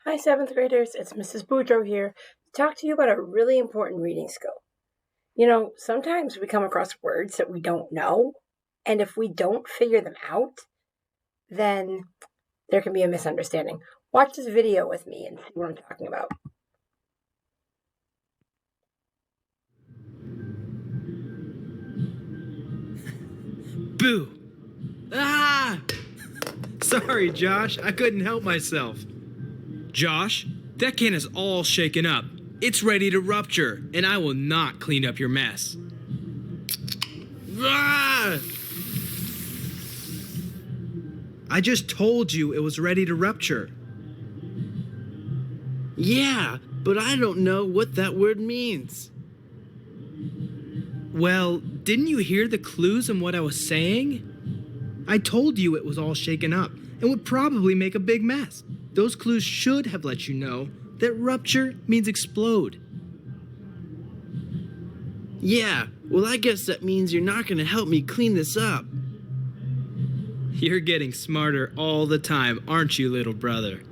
Hi, 7th graders. It's Mrs. Boudreau here to talk to you about a really important reading skill. Sometimes we come across words that we don't know, and if we don't figure them out, then there can be a misunderstanding. Watch this video with me and see what I'm talking about. Boo! Ah! Sorry, Josh. I couldn't help myself. Josh, that can is all shaken up. It's ready to rupture, and I will not clean up your mess. Ah! I just told you it was ready to rupture. Yeah, but I don't know what that word means. Well, didn't you hear the clues in what I was saying? I told you it was all shaken up and would probably make a big mess. Those clues should have let you know that rupture means explode. Yeah, well, I guess that means you're not going to help me clean this up. You're getting smarter all the time, aren't you, little brother?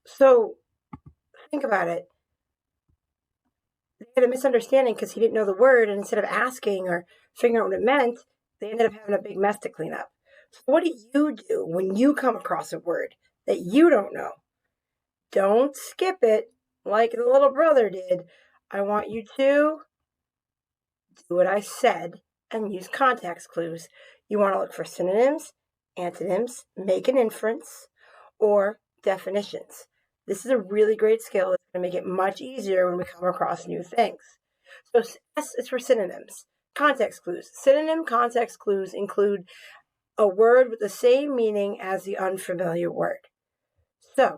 So, think about it. They had a misunderstanding because he didn't know the word, and instead of asking or figuring out what it meant, they ended up having a big mess to clean up. So what do you do when you come across a word that you don't know? Don't skip it like the little brother did. I want you to do what I said and use context clues. You want to look for synonyms, antonyms, make an inference, or definitions. This is a really great skill that's going to make it much easier when we come across new things. So S is for synonyms. Context clues. Synonym context clues include a word with the same meaning as the unfamiliar word. So,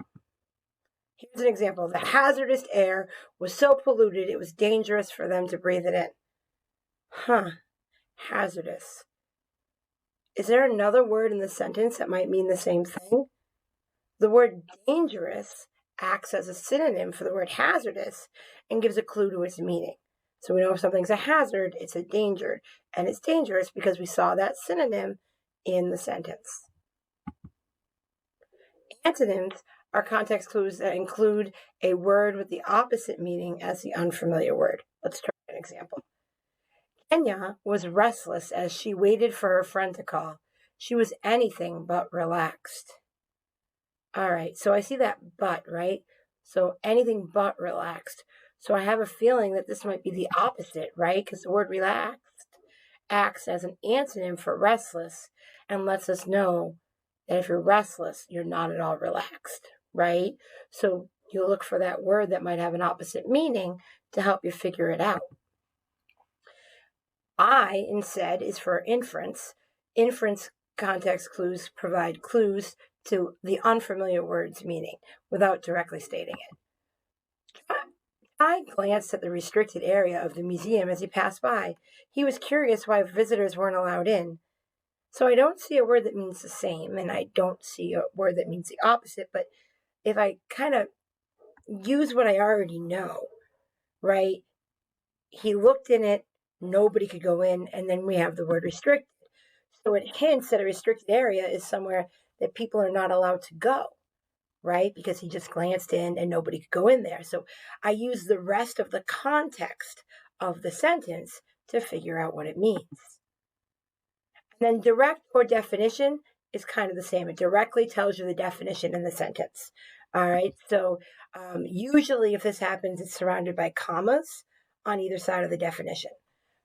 here's an example. The hazardous air was so polluted it was dangerous for them to breathe it in. Hazardous. Is there another word in the sentence that might mean the same thing? The word dangerous acts as a synonym for the word hazardous and gives a clue to its meaning. So we know if something's a hazard, it's a danger, and it's dangerous because we saw that synonym in the sentence. Antonyms are context clues that include a word with the opposite meaning as the unfamiliar word. Let's try an example. Kenya was restless as she waited for her friend to call. She was anything but relaxed. All right, so I see that but, right? So anything but relaxed. So I have a feeling that this might be the opposite, right? Because the word relaxed acts as an antonym for restless and lets us know that if you're restless, you're not at all relaxed, right? So you look for that word that might have an opposite meaning to help you figure it out. I, instead, is for inference. Inference context clues provide clues to the unfamiliar word's meaning without directly stating it. I glanced at the restricted area of the museum as he passed by. He was curious why visitors weren't allowed in. So I don't see a word that means the same, and I don't see a word that means the opposite, but if I kind of use what I already know, right? He looked in it, nobody could go in, and then we have the word restricted. So it hints that a restricted area is somewhere that people are not allowed to go, right? Because he just glanced in and nobody could go in there. So I use the rest of the context of the sentence to figure out what it means. And then direct or definition is kind of the same. It directly tells you the definition in the sentence. All right. So usually if this happens, it's surrounded by commas on either side of the definition.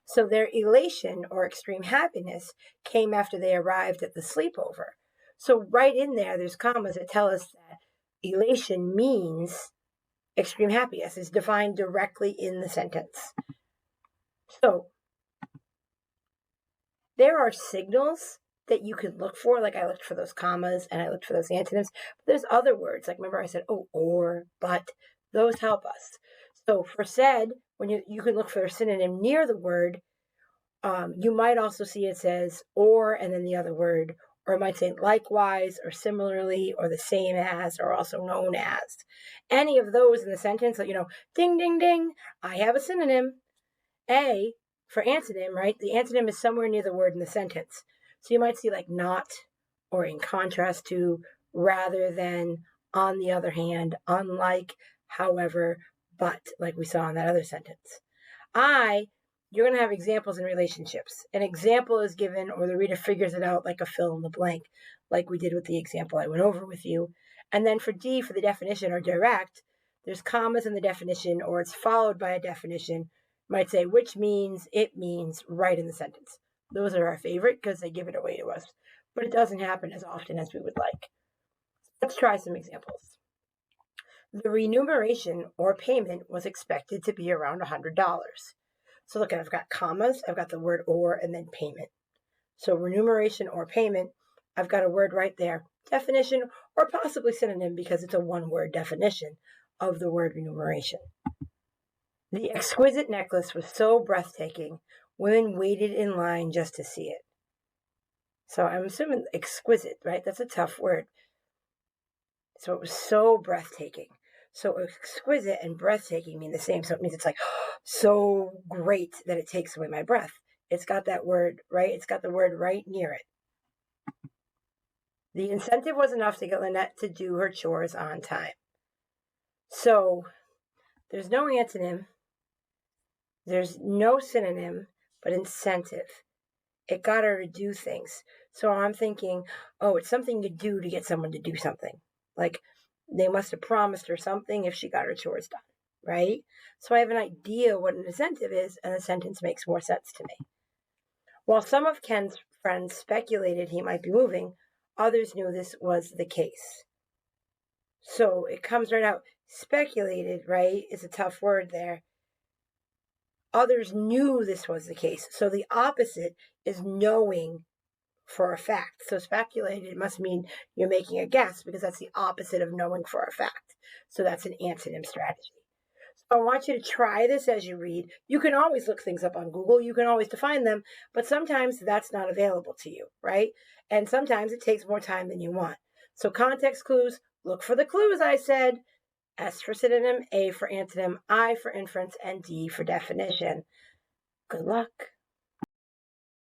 So their elation or extreme happiness came after they arrived at the sleepover. So right in there, there's commas that tell us that elation means extreme happiness. It's defined directly in the sentence. So there are signals that you could look for, like I looked for those commas and I looked for those antonyms, but there's other words, like remember I said, or, but, those help us. So for said, when you can look for a synonym near the word, you might also see it says or and then the other word, or it might say likewise or similarly or the same as or also known as. Any of those in the sentence, let you know, ding, ding, ding, I have a synonym. A for antonym, right? The antonym is somewhere near the word in the sentence. So you might see like not or in contrast to rather than on the other hand, unlike, however, but, like we saw in that other sentence. You're going to have examples in relationships. An example is given, or the reader figures it out like a fill in the blank, like we did with the example I went over with you. And then for D, for the definition or direct, there's commas in the definition, or it's followed by a definition. Might say, which means, it means, right in the sentence. Those are our favorite because they give it away to us, but it doesn't happen as often as we would like. Let's try some examples. The remuneration or payment was expected to be around $100. So look, I've got commas, I've got the word or, and then payment. So remuneration or payment, I've got a word right there. Definition, or possibly synonym because it's a one-word definition of the word remuneration. The exquisite necklace was so breathtaking, women waited in line just to see it. So I'm assuming exquisite, right? That's a tough word. So it was so breathtaking. So exquisite and breathtaking mean the same. So it means it's like so great that it takes away my breath. It's got that word, right? It's got the word right near it. The incentive was enough to get Lynette to do her chores on time. So there's no antonym. There's no synonym, but incentive. It got her to do things. So I'm thinking, oh, it's something you do to get someone to do something. Like they must have promised her something if she got her chores done, right? So I have an idea what an incentive is, and the sentence makes more sense to me. While some of Ken's friends speculated he might be moving, others knew this was the case. So it comes right out. Speculated, right, is a tough word there. Others knew this was the case. So the opposite is knowing for a fact. So speculated must mean you're making a guess because that's the opposite of knowing for a fact. So that's an antonym strategy. So I want you to try this as you read. You can always look things up on Google. You can always define them, but sometimes that's not available to you, right? And sometimes it takes more time than you want. So context clues, look for the clues I said. S for synonym, A for antonym, I for inference, and D for definition. Good luck.